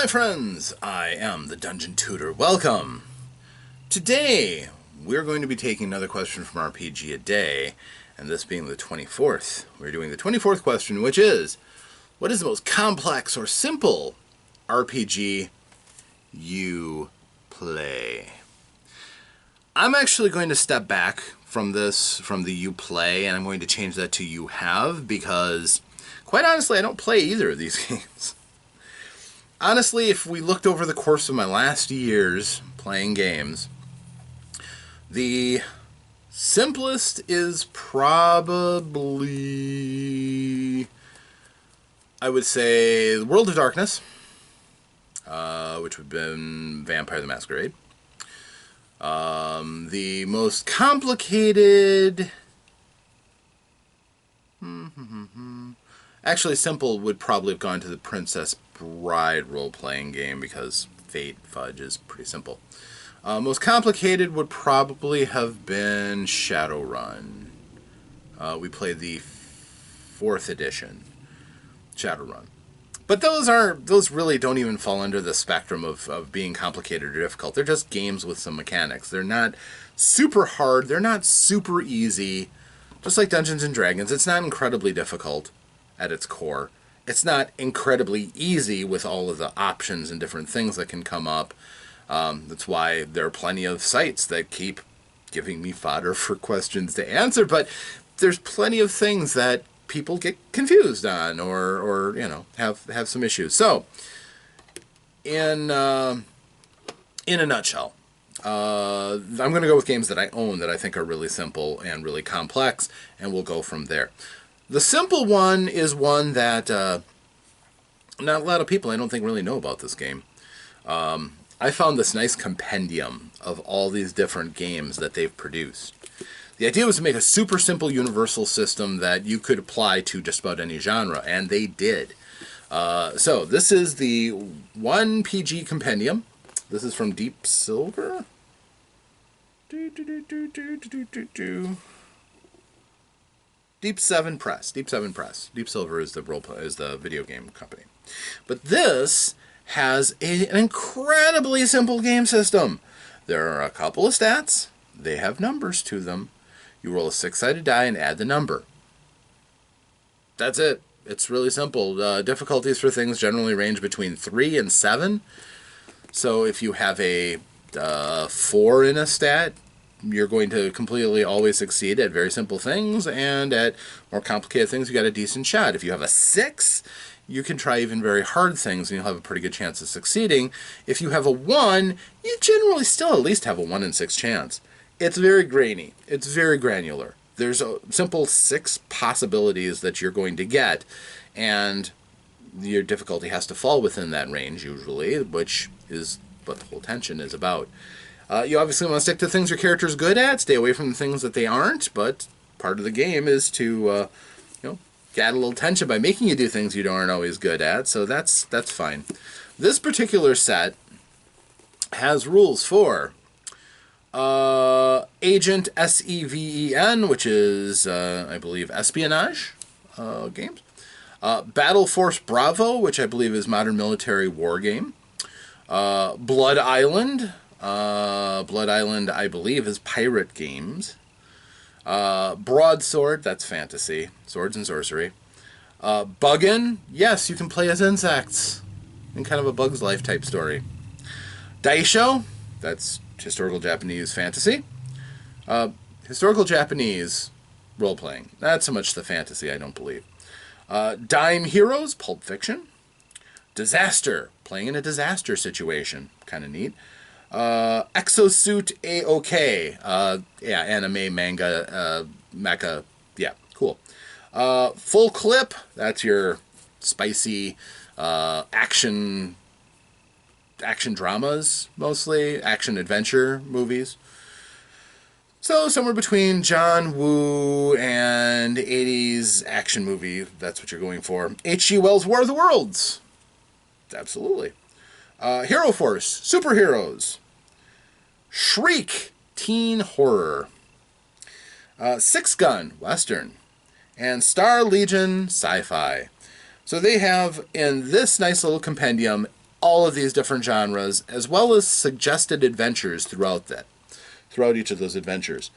friends, I am the Dungeon Tutor. Welcome! Today, we're going to be taking another question from RPGaDay, and this being the 24th. We're doing the 24th question, which is, what is the most complex or simple RPG you play? I'm actually going to step back from this, from the you play, and I'm going to change that to you have, because, quite honestly, I don't play either of these games. Honestly, if we looked over the course of my last years playing games, the simplest is probably, I would say, The World of Darkness, which would have been Vampire the Masquerade. The most complicated... Actually, simple would probably have gone to the Princess Bride role-playing game because Fate Fudge is pretty simple. Most complicated would probably have been Shadowrun. We played the 4th edition Shadowrun. But those really don't even fall under the spectrum of being complicated or difficult. They're just games with some mechanics. They're not super hard. They're not super easy. Just like Dungeons & Dragons, it's not incredibly difficult at its core. It's not incredibly easy with all of the options and different things that can come up. That's why there are plenty of sites that keep giving me fodder for questions to answer, but there's plenty of things that people get confused on or you know, have some issues. So, in a nutshell, I'm going to go with games that I own that I think are really simple and really complex, and we'll go from there. The simple one is one that not a lot of people, I don't think, really know about this game. I found this nice compendium of all these different games that they've produced. The idea was to make a super simple universal system that you could apply to just about any genre, and they did. So this is the 1PG compendium. This is from Deep Silver. Deep Seven Press. Deep Silver is the video game company. But this has an incredibly simple game system. There are a couple of stats. They have numbers to them. You roll a 6-sided die and add the number. That's it. It's really simple. Difficulties for things generally range between 3 and 7. So if you have a 4 in a stat, you're going to completely always succeed at very simple things, and at more complicated things, you got a decent shot. If you have a 6, you can try even very hard things, and you'll have a pretty good chance of succeeding. If you have a 1, you generally still at least have a 1 in 6 chance. It's very grainy. It's very granular. There's a simple 6 possibilities that you're going to get, and your difficulty has to fall within that range, usually, which is what the whole tension is about. You obviously want to stick to things your character's good at, stay away from the things that they aren't, but part of the game is to, add a little tension by making you do things you aren't always good at, so that's fine. This particular set has rules for Agent SEVEN, which is, I believe, espionage games. Battle Force Bravo, which I believe is modern military war game. Blood Island. Blood Island, I believe, is pirate games. Broadsword, that's fantasy. Swords and sorcery. Buggin', yes, you can play as insects. In kind of a Bug's Life type story. Daisho, that's historical Japanese fantasy. Historical Japanese role-playing. Not so much the fantasy, I don't believe. Dime Heroes, Pulp Fiction. Disaster, playing in a disaster situation. Kind of neat. Exosuit AOK. Anime, manga, mecha. Yeah, cool. Full Clip, that's your spicy action dramas, mostly. Action-adventure movies. So, somewhere between John Woo and 80s action movie, that's what you're going for. H.G. Wells' War of the Worlds. Absolutely. Hero Force, Superheroes. Shriek, Teen Horror. Six Gun, Western. And Star Legion, Sci-Fi. So they have, in this nice little compendium, all of these different genres, as well as suggested adventures throughout each of those adventures.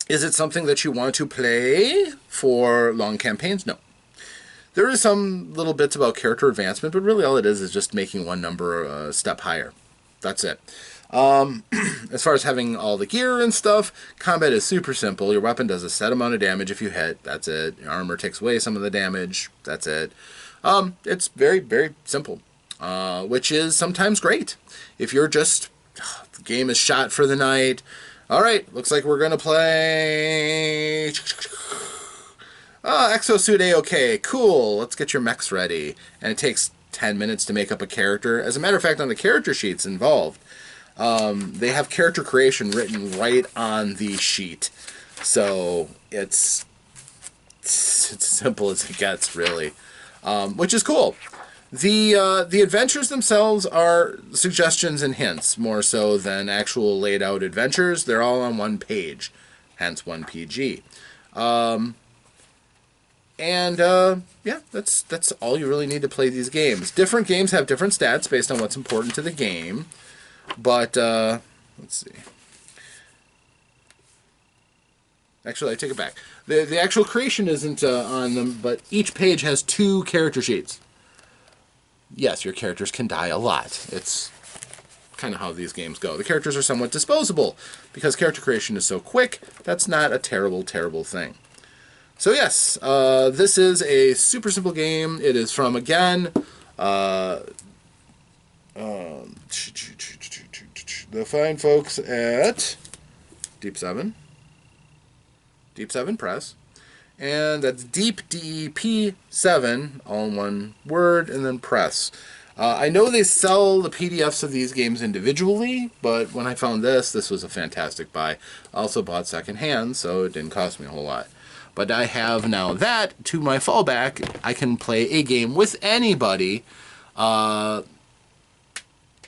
Is it something that you want to play for long campaigns? No. There is some little bits about character advancement, but really all it is just making one number a step higher. That's it. As far as having all the gear and stuff, combat is super simple. Your weapon does a set amount of damage if you hit. That's it. Your armor takes away some of the damage. That's it. It's very, very simple, which is sometimes great. If you're just, the game is shot for the night. All right, looks like we're going to play... Exosuit A-OK, cool, let's get your mechs ready. And it takes 10 minutes to make up a character. As a matter of fact, on the character sheets involved, they have character creation written right on the sheet. So it's as simple as it gets, really, which is cool. The adventures themselves are suggestions and hints, more so than actual laid out adventures. They're all on one page, hence 1 PG. Yeah, that's all you really need to play these games. Different games have different stats based on what's important to the game. But, let's see. Actually, I take it back. The actual creation isn't on them, but each page has 2 character sheets. Yes, your characters can die a lot. It's kind of how these games go. The characters are somewhat disposable. Because character creation is so quick, that's not a terrible, terrible thing. So yes, this is a super simple game. It is from, again, the fine folks at Deep 7 Press. And that's Deep, DEP 7, all in one word, and then Press. I know they sell the PDFs of these games individually, but when I found this was a fantastic buy. I also bought secondhand, so it didn't cost me a whole lot. But I have now that to my fallback. I can play a game with anybody, and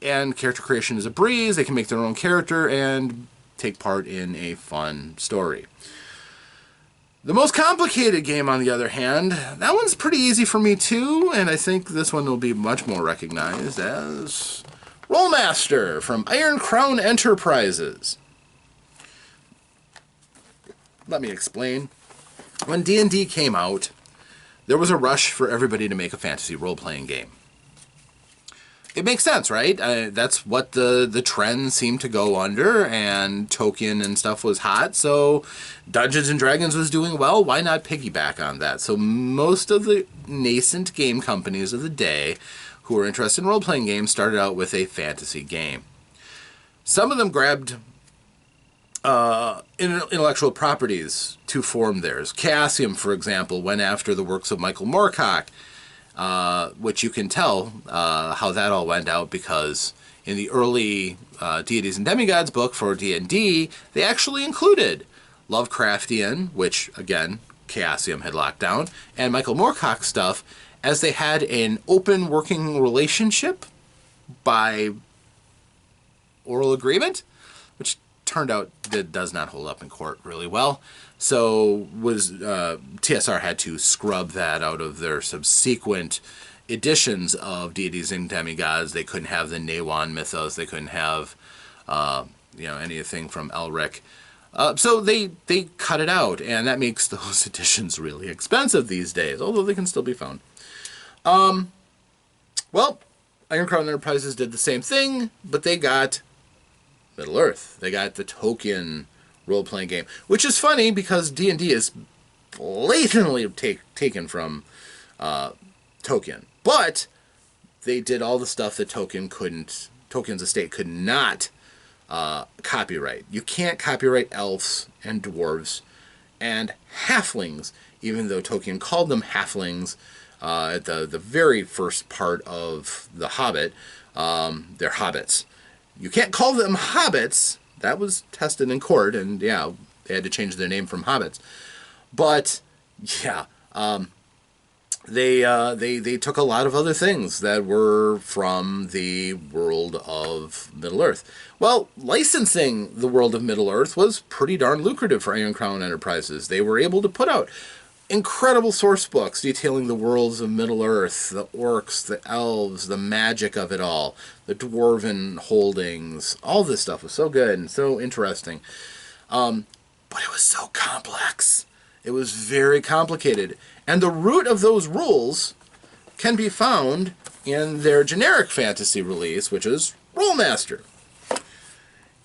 character creation is a breeze. They can make their own character and take part in a fun story. The most complicated game, on the other hand, that one's pretty easy for me too, and I think this one will be much more recognized as Rollmaster from Iron Crown Enterprises. Let me explain. When D&D came out, there was a rush for everybody to make a fantasy role-playing game. It makes sense, right? That's what the trend seemed to go under, and Tolkien and stuff was hot, so Dungeons & Dragons was doing well. Why not piggyback on that? So most of the nascent game companies of the day who were interested in role-playing games started out with a fantasy game. Some of them grabbed intellectual properties to form theirs. Chaosium, for example, went after the works of Michael Moorcock, which you can tell how that all went out, because in the early Deities and Demigods book for D&D, they actually included Lovecraftian, which, again, Chaosium had locked down, and Michael Moorcock stuff, as they had an open working relationship by oral agreement, which turned out that does not hold up in court really well. So TSR had to scrub that out of their subsequent editions of Deities and Demigods. They couldn't have the Nawan mythos. They couldn't have anything from Elric. So they cut it out, and that makes those editions really expensive these days, although they can still be found. Well, Iron Crown Enterprises did the same thing, but they got Middle-earth. They got the Tolkien role-playing game, which is funny because D&D is blatantly taken from Tolkien. But they did all the stuff that Tolkien's estate could not copyright. You can't copyright elves and dwarves and halflings, even though Tolkien called them halflings at the very first part of The Hobbit. They're hobbits. You can't call them hobbits. That was tested in court, and yeah, they had to change their name from hobbits. But yeah, they took a lot of other things that were from the world of Middle-earth. Well, licensing the world of Middle-earth was pretty darn lucrative for Iron Crown Enterprises. They were able to put out incredible source books detailing the worlds of Middle-earth, the orcs, the elves, the magic of it all, the dwarven holdings. All this stuff was so good and so interesting. But it was so complex. It was very complicated. And the root of those rules can be found in their generic fantasy release, which is Rolemaster.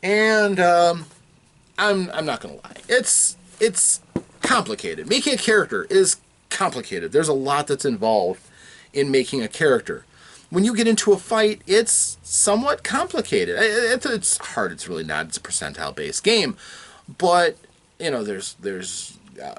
And I'm not going to lie. It's complicated. Making a character is complicated. There's a lot that's involved in making a character. When you get into a fight, it's somewhat complicated. It's hard. It's really not. It's a percentile-based game. But, you know, there's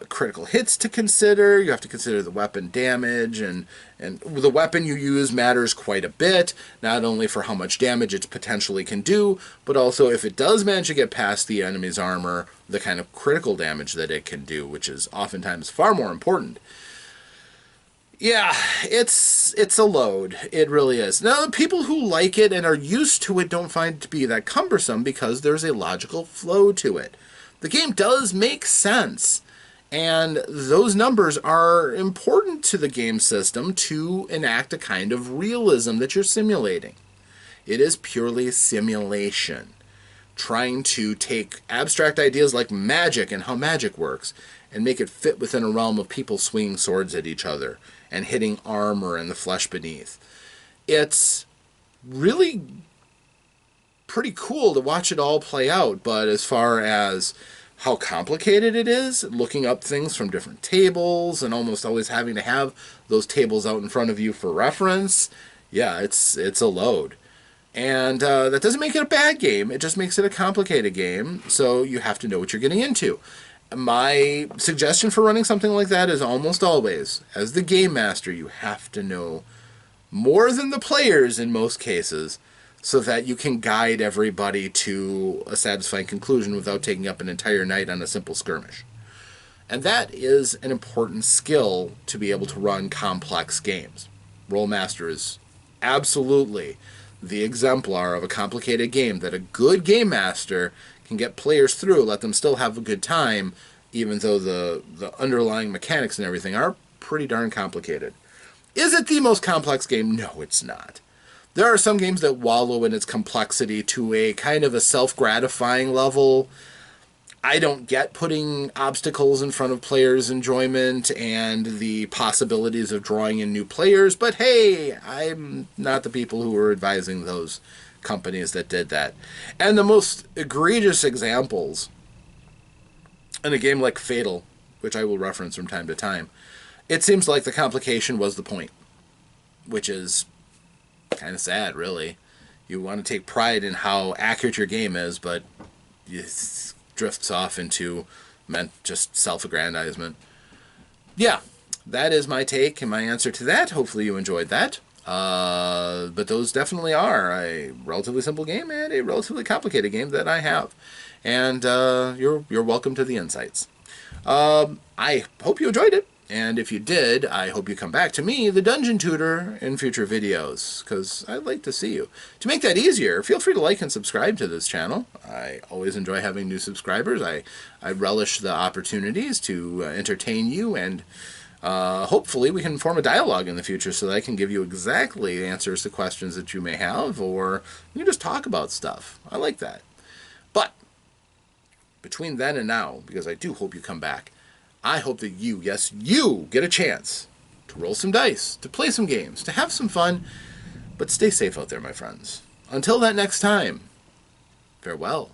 critical hits to consider. You have to consider the weapon damage, and the weapon you use matters quite a bit, not only for how much damage it potentially can do, but also if it does manage to get past the enemy's armor, the kind of critical damage that it can do, which is oftentimes far more important. Yeah, it's a load. It really is. Now, the people who like it and are used to it don't find it to be that cumbersome because there's a logical flow to it. The game does make sense, and those numbers are important to the game system to enact a kind of realism that you're simulating. It is purely simulation, trying to take abstract ideas like magic and how magic works and make it fit within a realm of people swinging swords at each other and hitting armor and the flesh beneath. It's really pretty cool to watch it all play out, but as far as how complicated it is, looking up things from different tables and almost always having to have those tables out in front of you for reference, yeah, it's a load. And that doesn't make it a bad game, it just makes it a complicated game, so you have to know what you're getting into. My suggestion for running something like that is almost always, as the game master, you have to know more than the players in most cases, so that you can guide everybody to a satisfying conclusion without taking up an entire night on a simple skirmish. And that is an important skill to be able to run complex games. Rolemaster is absolutely the exemplar of a complicated game that a good game master can get players through, let them still have a good time, even though the underlying mechanics and everything are pretty darn complicated. Is it the most complex game? No, it's not. There are some games that wallow in its complexity to a kind of a self-gratifying level. I don't get putting obstacles in front of players' enjoyment and the possibilities of drawing in new players, but hey, I'm not the people who are advising those companies that did that. And the most egregious examples in a game like Fatal, which I will reference from time to time, it seems like the complication was the point, which is kind of sad, really. You want to take pride in how accurate your game is, but it drifts off into just self-aggrandizement. Yeah, that is my take and my answer to that. Hopefully you enjoyed that. But those definitely are a relatively simple game and a relatively complicated game that I have. And you're welcome to the insights. I hope you enjoyed it. And if you did, I hope you come back to me, the Dungeon Tutor, in future videos, because I'd like to see you. To make that easier, feel free to like and subscribe to this channel. I always enjoy having new subscribers. I relish the opportunities to entertain you, and hopefully we can form a dialogue in the future so that I can give you exactly answers to questions that you may have, or we can just talk about stuff. I like that. But between then and now, because I do hope you come back, I hope that you, yes, you, get a chance to roll some dice, to play some games, to have some fun, but stay safe out there, my friends. Until that next time, farewell.